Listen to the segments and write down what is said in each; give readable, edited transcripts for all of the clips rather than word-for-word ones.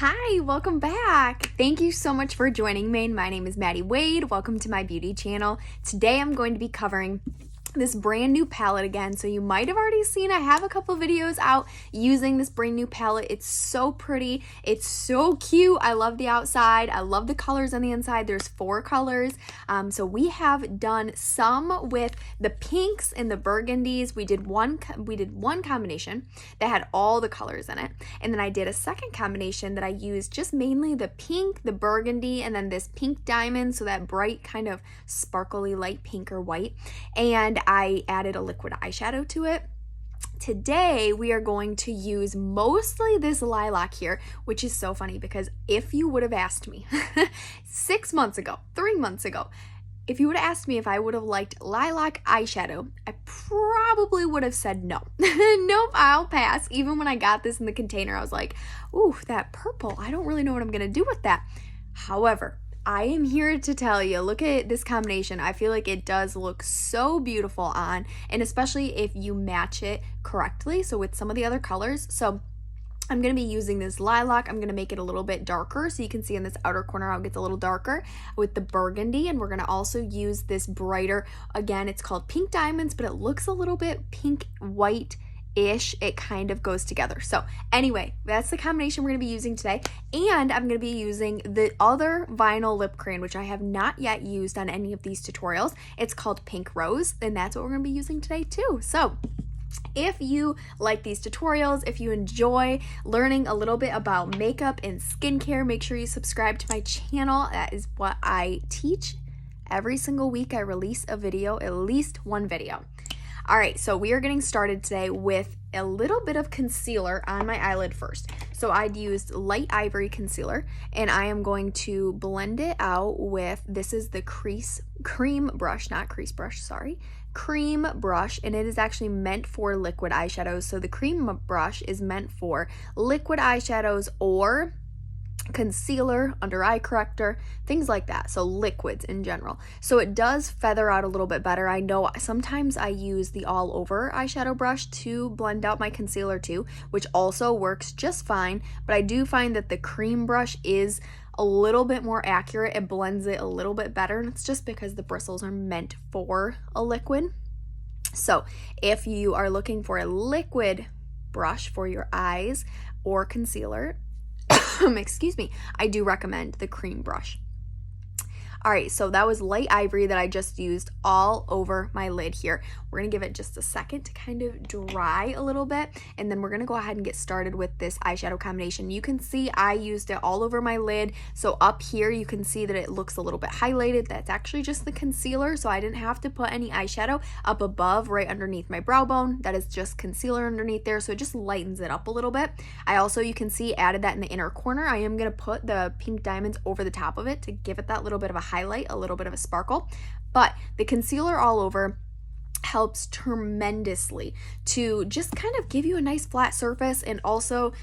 Hi, welcome back. Thank you so much for joining me. My name is Maddie Wade. Welcome to my beauty channel. Today I'm going to be covering this brand new palette again. So you might have already seen I have a couple videos out using this brand new palette. It's so pretty. It's so cute. I love the outside. I love the colors on the inside. There's 4 colors. So we have done some with the pinks and the burgundies. We did one combination that had all the colors in it. And then I did a second combination that I used just mainly the pink, the burgundy, and then this pink diamond. So that bright kind of sparkly light pink or white. And I added a liquid eyeshadow to it. Today we are going to use mostly this lilac here, which is so funny because if you would have asked me 6 months ago, 3 months ago, if you would have asked me if I would have liked lilac eyeshadow, I probably would have said no. Nope, I'll pass. Even when I got this in the container, I was like, ooh, that purple, I don't really know what I'm gonna do with that. However, I am here to tell you, look at this combination. I feel like it does look so beautiful on, and especially if you match it correctly, so with some of the other colors. So I'm going to be using this lilac. I'm going to make it a little bit darker, so you can see in this outer corner how it gets a little darker with the burgundy, and we're going to also use this brighter, again, it's called Pink Diamonds, but it looks a little bit pink white ish. It kind of goes together. So anyway, that's the combination we're going to be using today. And I'm going to be using the other vinyl lip crayon, which I have not yet used on any of these tutorials. It's called Pink Rose, and that's what we're going to be using today too. So if you like these tutorials, if you enjoy learning a little bit about makeup and skincare, make sure you subscribe to my channel. That is what I teach. Every single week I release a video, at least one video. All right, so we are getting started today with a little bit of concealer on my eyelid first. So I'd used light ivory concealer, and I am going to blend it out with, this is the cream brush, not crease brush, sorry, cream brush, and it is actually meant for liquid eyeshadows. So the cream brush is meant for liquid eyeshadows or concealer, under eye corrector, things like that. So liquids in general. So it does feather out a little bit better. I know sometimes I use the all over eyeshadow brush to blend out my concealer too, which also works just fine. But I do find that the cream brush is a little bit more accurate. It blends it a little bit better, and it's just because the bristles are meant for a liquid. So if you are looking for a liquid brush for your eyes or concealer, excuse me, I do recommend the cream brush. All right, so that was light ivory that I just used all over my lid here. We're gonna give it just a second to kind of dry a little bit, and then we're gonna go ahead and get started with this eyeshadow combination. You can see I used it all over my lid. So up here, you can see that it looks a little bit highlighted. That's actually just the concealer, so I didn't have to put any eyeshadow up above, right underneath my brow bone. That is just concealer underneath there, so it just lightens it up a little bit. I also, you can see, added that in the inner corner. I am gonna put the pink diamonds over the top of it to give it that little bit of a highlight, a little bit of a sparkle. But the concealer all over helps tremendously to just kind of give you a nice flat surface, and also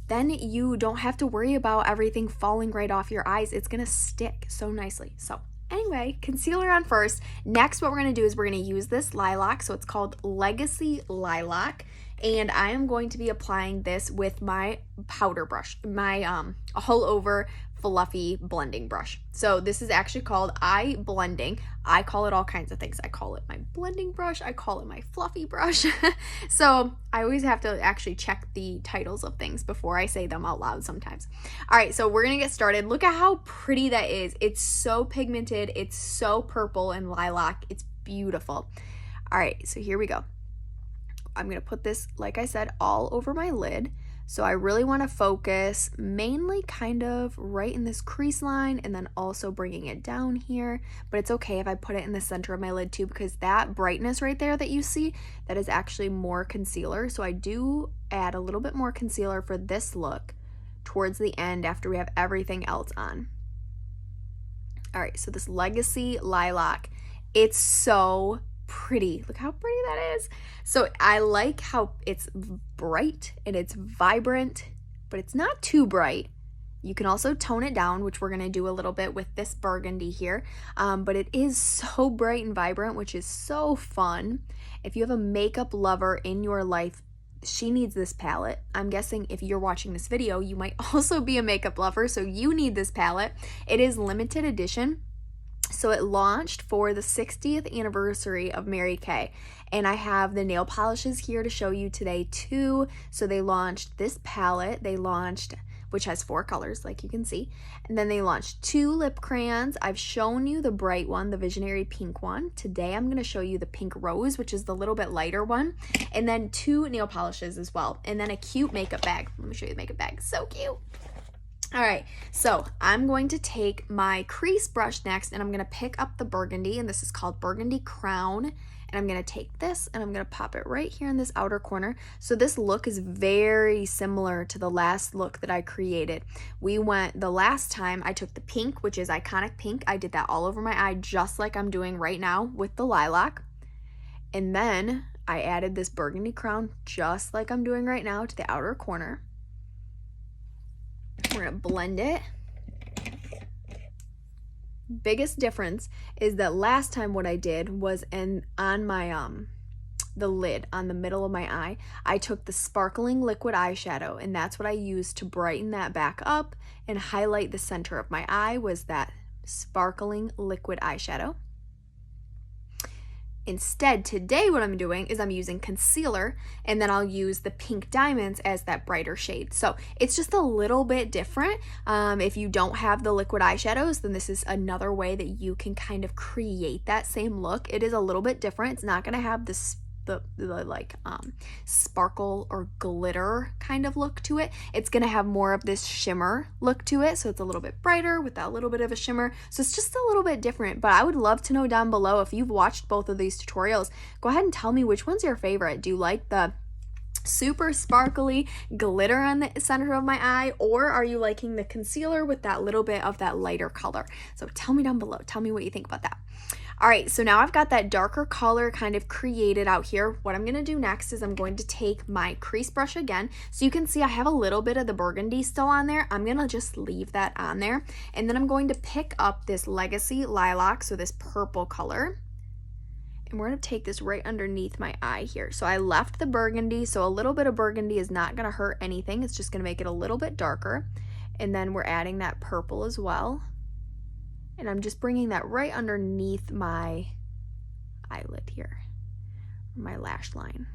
then you don't have to worry about everything falling right off your eyes. It's gonna stick so nicely. So anyway, concealer on first. Next, what we're gonna do is we're gonna use this lilac. So it's called Legacy Lilac, and I am going to be applying this with my powder brush, my all over fluffy blending brush. So this is actually called eye blending. I call it all kinds of things. I call it my blending brush. I call it my fluffy brush. So I always have to actually check the titles of things before I say them out loud sometimes. All right, so we're gonna get started. Look at how pretty that is. It's so pigmented. It's so purple and lilac. It's beautiful. All right, so here we go. I'm gonna put this, like I said, all over my lid. So I really want to focus mainly kind of right in this crease line, and then also bringing it down here. But it's okay if I put it in the center of my lid too, because that brightness right there that you see, that is actually more concealer. So I do add a little bit more concealer for this look towards the end after we have everything else on. All right, so this Legacy Lilac, it's so pretty. Look how pretty that is. So I like how it's bright and it's vibrant, but it's not too bright. You can also tone it down, which we're going to do a little bit with this burgundy here, but it is so bright and vibrant, which is so fun. If you have a makeup lover in your life, she needs this palette. I'm guessing if you're watching this video, you might also be a makeup lover, so you need this palette. It is limited edition. So it launched for the 60th anniversary of Mary Kay, and I have the nail polishes here to show you today too. So they launched this palette, which has 4 colors like you can see, and then they launched 2 lip crayons. I've shown you the bright one, the Visionary pink one. Today I'm going to show you the pink rose, which is the little bit lighter one, and then 2 nail polishes as well, and then a cute makeup bag. Let me show you the makeup bag, so cute. All right, so I'm going to take my crease brush next, and I'm going to pick up the burgundy, and this is called Burgundy Crown, and I'm going to take this and I'm going to pop it right here in this outer corner. So this look is very similar to the last look that I created. The last time I took the pink, which is iconic pink. I did that all over my eye, just like I'm doing right now with the lilac. And then I added this burgundy crown, just like I'm doing right now, to the outer corner. We're gonna blend it. Biggest difference is that last time what I did was on my the lid on the middle of my eye, I took the sparkling liquid eyeshadow, and that's what I used to brighten that back up and highlight the center of my eye, was that sparkling liquid eyeshadow. Instead, today what I'm doing is I'm using concealer, and then I'll use the pink diamonds as that brighter shade. So it's just a little bit different. If you don't have the liquid eyeshadows, then this is another way that you can kind of create that same look. It is a little bit different. It's not going to have the sparkle or glitter kind of look to it. It's going to have more of this shimmer look to it, so it's a little bit brighter with that little bit of a shimmer. So it's just a little bit different, but I would love to know down below, if you've watched both of these tutorials, go ahead and tell me which one's your favorite. Do you like the super sparkly glitter on the center of my eye, or are you liking the concealer with that little bit of that lighter color? So tell me down below. Tell me what you think about that. All right, so now I've got that darker color kind of created out here. What I'm gonna do next is I'm going to take my crease brush again. So you can see I have a little bit of the burgundy still on there. I'm gonna just leave that on there. And then I'm going to pick up this Legacy Lilac, so this purple color. And we're gonna take this right underneath my eye here. So I left the burgundy, so a little bit of burgundy is not gonna hurt anything. It's just gonna make it a little bit darker. And then we're adding that purple as well. And I'm just bringing that right underneath my eyelid here, my lash line.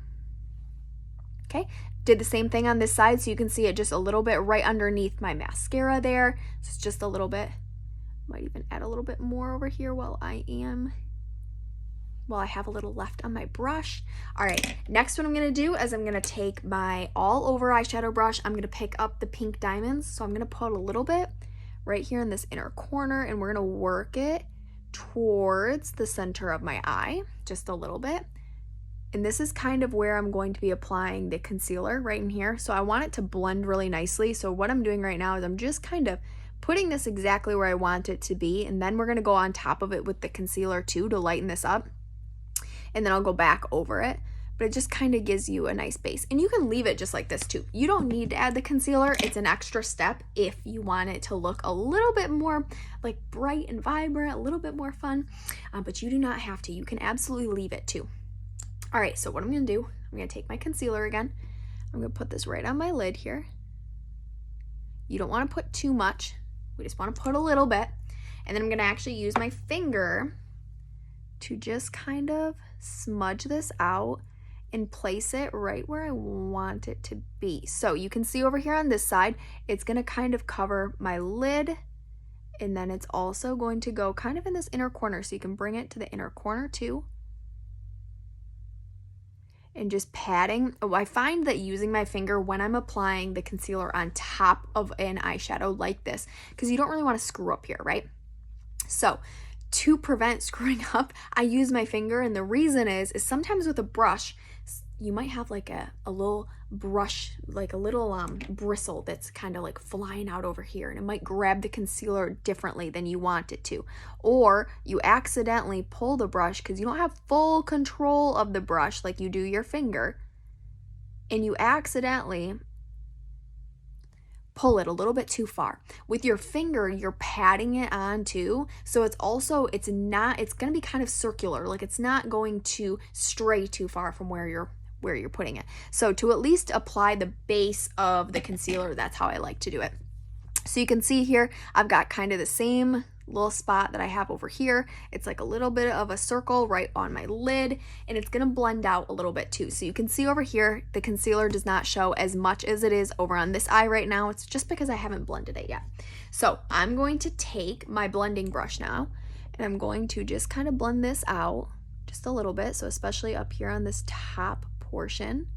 Okay, did the same thing on this side, so you can see it just a little bit right underneath my mascara there. So it's just a little bit, might even add a little bit more over here while I have a little left on my brush. All right, next what I'm gonna do is I'm gonna take my all over eyeshadow brush. I'm gonna pick up the pink diamonds. So I'm gonna put a little bit right here in this inner corner, and we're gonna work it towards the center of my eye, just a little bit. And this is kind of where I'm going to be applying the concealer, right in here. So I want it to blend really nicely. So what I'm doing right now is I'm just kind of putting this exactly where I want it to be, and then we're gonna go on top of it with the concealer too to lighten this up. And then I'll go back over it. But it just kind of gives you a nice base. And you can leave it just like this too. You don't need to add the concealer. It's an extra step if you want it to look a little bit more like bright and vibrant, a little bit more fun, but you do not have to. You can absolutely leave it too. All right, so what I'm gonna do, I'm gonna take my concealer again. I'm gonna put this right on my lid here. You don't wanna put too much. We just wanna put a little bit. And then I'm gonna actually use my finger to just kind of smudge this out and place it right where I want it to be. So you can see over here on this side, it's gonna kind of cover my lid, and then it's also going to go kind of in this inner corner, so you can bring it to the inner corner too. And just patting. Oh, I find that using my finger when I'm applying the concealer on top of an eyeshadow like this, because you don't really wanna screw up here, right? So to prevent screwing up, I use my finger, and the reason is sometimes with a brush, you might have like a little brush, like a little bristle that's kind of like flying out over here, and it might grab the concealer differently than you want it to. Or you accidentally pull the brush because you don't have full control of the brush like you do your finger, and you accidentally pull it a little bit too far. With your finger, you're patting it on too, so it's gonna be kind of circular, like it's not going to stray too far from where you're where you're putting it. So to at least apply the base of the concealer, that's how I like to do it. So you can see here, I've got kind of the same little spot that I have over here. It's like a little bit of a circle right on my lid, and it's gonna blend out a little bit too. So you can see over here, the concealer does not show as much as it is over on this eye right now. It's just because I haven't blended it yet. So I'm going to take my blending brush now, and I'm going to just kind of blend this out just a little bit. So especially up here on this top portion.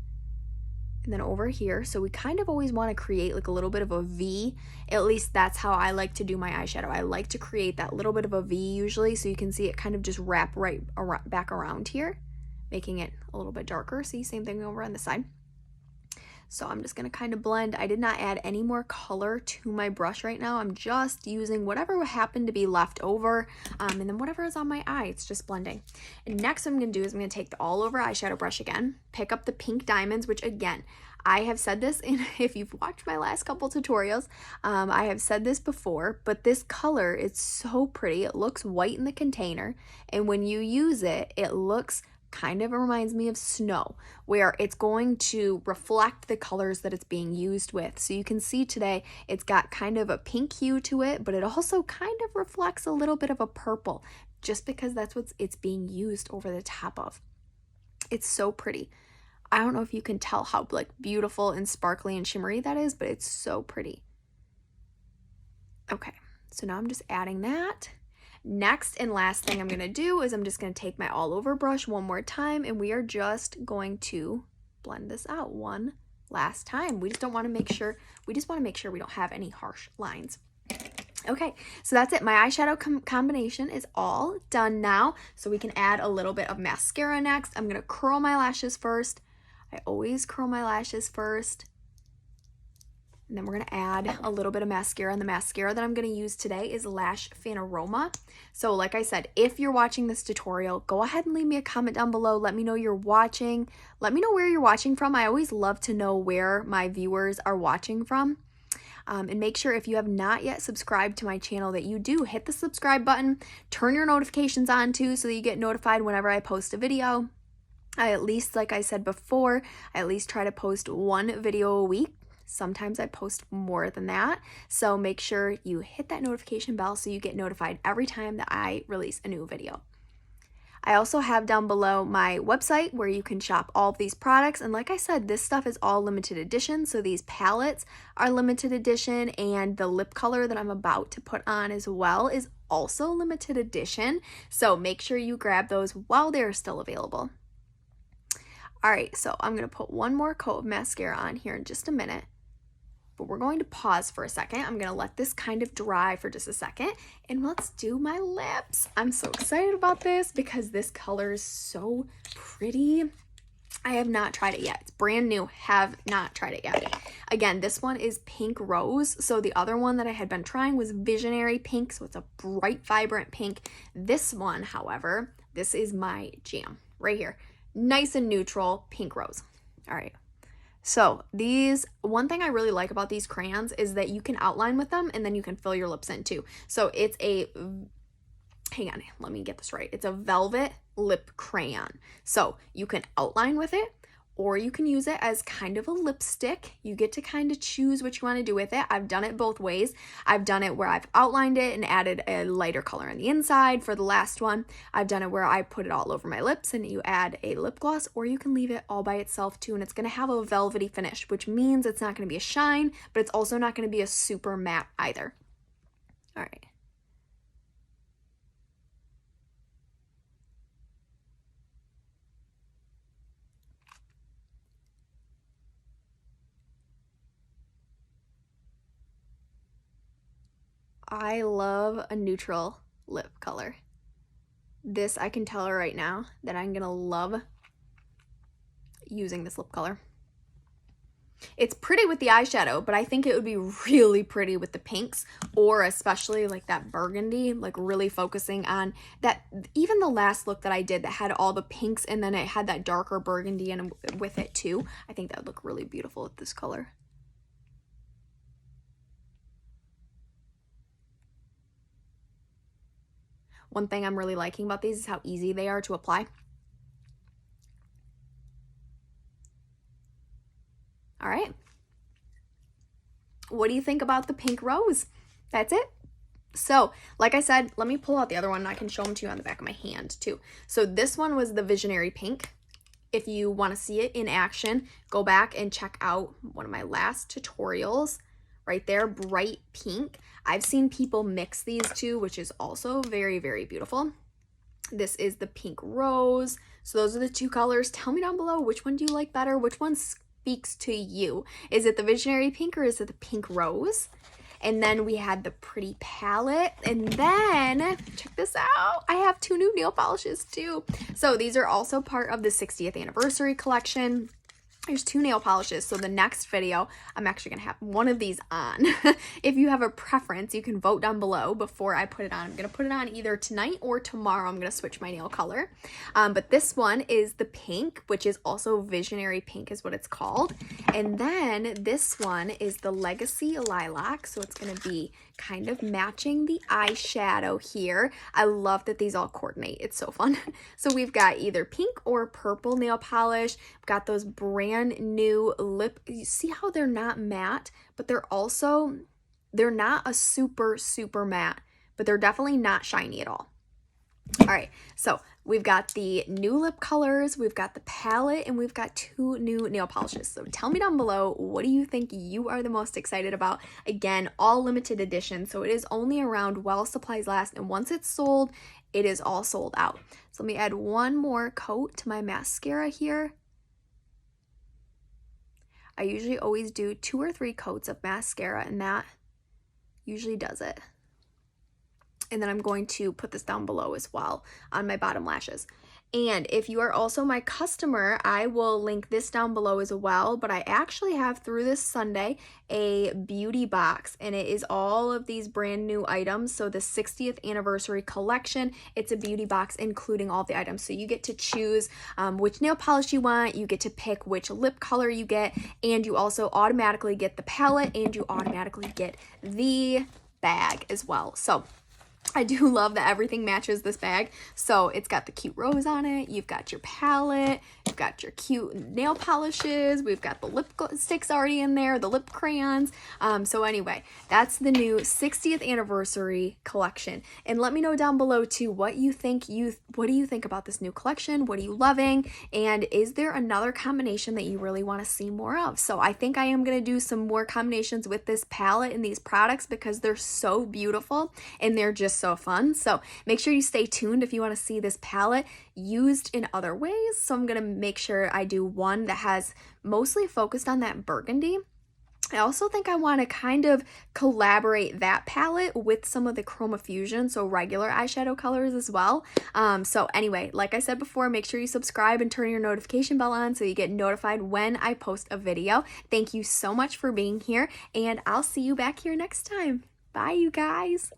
And then over here, so we kind of always want to create like a little bit of a V. At least that's how I like to do my eyeshadow. I like to create that little bit of a V usually, so you can see it kind of just wrap right back around here, making it a little bit darker. See, same thing over on the side. So I'm just gonna kind of blend. I did not add any more color to my brush right now. I'm just using whatever happened to be left over, and then whatever is on my eye, it's just blending. And next what I'm gonna do is I'm gonna take the all over eyeshadow brush again, pick up the pink diamonds, which again, I have said this in, if you've watched my last couple tutorials, I have said this before, but this color is so pretty. It looks white in the container, and when you use it, it looks kind of reminds me of snow, where it's going to reflect the colors that it's being used with. So you can see today it's got kind of a pink hue to it, but it also kind of reflects a little bit of a purple, just because that's what it's being used over the top of. It's so pretty. I don't know if you can tell how like beautiful and sparkly and shimmery that is, but it's so pretty. Okay, so now I'm just adding that. Next and last thing I'm going to do is I'm just going to take my all over brush one more time, and we are just going to blend this out one last time. We just want to make sure we don't have any harsh lines. Okay, so that's it. My eyeshadow combination is all done now. So we can add a little bit of mascara next. I'm going to curl my lashes first. I always curl my lashes first. And then we're going to add a little bit of mascara, and the mascara that I'm going to use today is Lash Finaroma. So like I said, if you're watching this tutorial, go ahead and leave me a comment down below. Let me know you're watching. Let me know where you're watching from. I always love to know where my viewers are watching from. And make sure if you have not yet subscribed to my channel that you do hit the subscribe button, turn your notifications on too so that you get notified whenever I post a video. I at least, like I said before, I at least try to post one video a week. Sometimes I post more than that, so make sure you hit that notification bell so you get notified every time that I release a new video. I also have down below my website where you can shop all of these products, and like I said, this stuff is all limited edition, so these palettes are limited edition, and the lip color that I'm about to put on as well is also limited edition, so make sure you grab those while they're still available. Alright, so I'm going to put one more coat of mascara on here in just a minute. But we're going to pause for a second. I'm going to let this kind of dry for just a second, and let's do my lips. I'm so excited about this because this color is so pretty. I have not tried it yet. It's brand new. Have not tried it yet. Again, this one is Pink Rose. So the other one that I had been trying was Visionary Pink. So it's a bright, vibrant pink. This one, however, this is my jam right here. Nice and neutral Pink Rose. All right. So these, one thing I really like about these crayons is that you can outline with them and then you can fill your lips in too. So it's a, hang on, let me get this right. It's a velvet lip crayon. So you can outline with it, or you can use it as kind of a lipstick. You get to kind of choose what you want to do with it. I've done it both ways. I've done it where I've outlined it and added a lighter color on the inside for the last one. I've done it where I put it all over my lips and you add a lip gloss, or you can leave it all by itself too, and it's going to have a velvety finish, which means it's not going to be a shine, but it's also not going to be a super matte either. All right. I love a neutral lip color. This, I can tell right now that I'm gonna love using this lip color. It's pretty with the eyeshadow, but I think it would be really pretty with the pinks, or especially like that burgundy, like really focusing on that. Even the last look that I did that had all the pinks and then it had that darker burgundy and with it too. I think that would look really beautiful with this color. One thing I'm really liking about these is how easy they are to apply. All right. What do you think about the pink rose? That's it. So, like I said, let me pull out the other one and I can show them to you on the back of my hand too. So this one was the Visionary Pink. If you want to see it in action, go back and check out one of my last tutorials. Right there, bright pink. I've seen people mix these two, which is also very, very beautiful. This is the pink rose. So those are the two colors. Tell me down below, which one do you like better? Which one speaks to you? Is it the Visionary Pink or is it the pink rose? And then we had the pretty palette. And then, check this out, I have 2 new nail polishes too. So these are also part of the 60th anniversary collection. There's 2 nail polishes, so the next video, I'm actually going to have one of these on. If you have a preference, you can vote down below before I put it on. I'm going to put it on either tonight or tomorrow. I'm going to switch my nail color. But this one is the pink, which is also Visionary Pink is what it's called. And then this one is the Legacy Lilac, so it's going to be kind of matching the eyeshadow here. I love that these all coordinate. It's so fun. So we've got either pink or purple nail polish. We've got those brand new lip. You see how they're not matte, but they're not a super matte, but they're definitely not shiny at all. All right, so we've got the new lip colors, we've got the palette, and we've got 2 new nail polishes. So tell me down below, what do you think you are the most excited about? Again, all limited edition, so it is only around while supplies last, and once it's sold, it is all sold out. So let me add one more coat to my mascara here. I usually always do 2 or 3 coats of mascara, and that usually does it. And then I'm going to put this down below as well on my bottom lashes. And if you are also my customer, I will link this down below as well. But I actually have through this Sunday a beauty box, and it is all of these brand new items. So the 60th anniversary collection, it's a beauty box including all the items. So you get to choose which nail polish you want, you get to pick which lip color you get, and you also automatically get the palette and you automatically get the bag as well. So I do love that everything matches this bag. So it's got the cute rose on it. You've got your palette. You've got your cute nail polishes. We've got the lipsticks already in there, the lip crayons. So anyway, that's the new 60th anniversary collection. And let me know down below too what you think. What do you think about this new collection? What are you loving? And is there another combination that you really want to see more of? So I think I am going to do some more combinations with this palette and these products because they're so beautiful and they're just so fun. So make sure you stay tuned if you want to see this palette used in other ways. So I'm going to make sure I do one that has mostly focused on that burgundy. I also think I want to kind of collaborate that palette with some of the Chroma Fusion, so regular eyeshadow colors as well. So anyway, like I said before, make sure you subscribe and turn your notification bell on so you get notified when I post a video. Thank you so much for being here, and I'll see you back here next time. Bye, you guys.